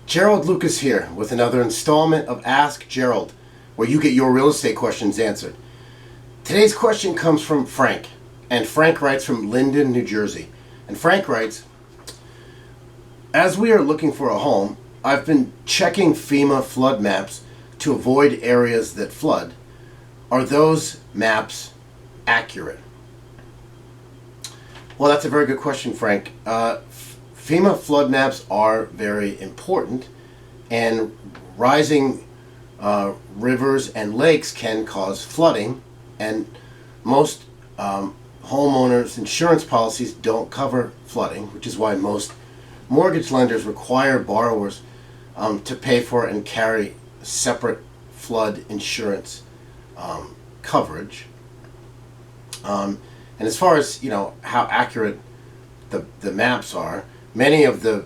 Gerald Lucas here with another installment of Ask Gerald, where you get your real estate questions answered. Today's question comes from Frank, and Frank writes from Linden, New Jersey. And Frank writes, as we are looking for a home, I've been checking FEMA flood maps to avoid areas that flood. Are those maps accurate? Well, that's a very good question, Frank. FEMA flood maps are very important, and rising rivers and lakes can cause flooding, and most homeowners' insurance policies don't cover flooding, which is why most mortgage lenders require borrowers to pay for and carry separate flood insurance coverage. And as far as how accurate the maps are, many of the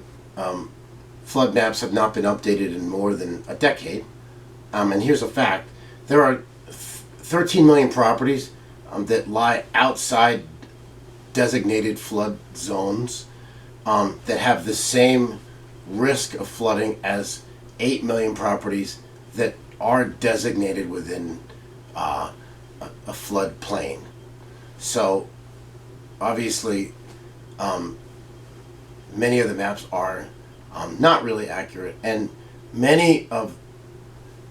flood maps have not been updated in more than a decade. And here's a fact: there are 13 million properties that lie outside designated flood zones that have the same risk of flooding as 8 million properties that are designated within a flood plain. So obviously many of the maps are not really accurate, and many of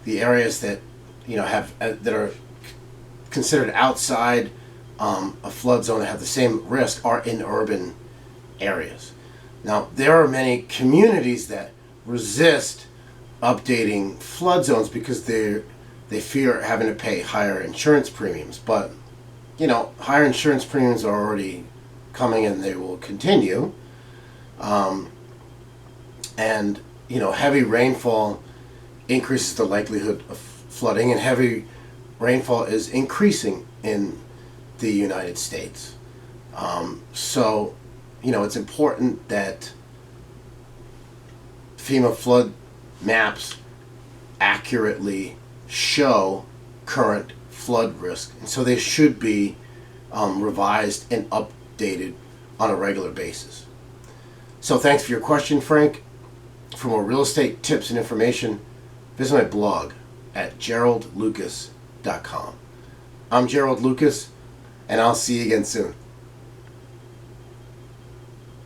the areas that have that are considered outside a flood zone that have the same risk are in urban areas. Now, there are many communities that resist updating flood zones because they fear having to pay higher insurance premiums. But higher insurance premiums are already coming, and they will continue. And heavy rainfall increases the likelihood of flooding, and heavy rainfall is increasing in the United States. So it's important that FEMA flood maps accurately show current flood risk, and so they should be revised and updated on a regular basis. So thanks for your question, Frank. For more real estate tips and information, visit my blog at geraldlucas.com. I'm Gerald Lucas, and I'll see you again soon.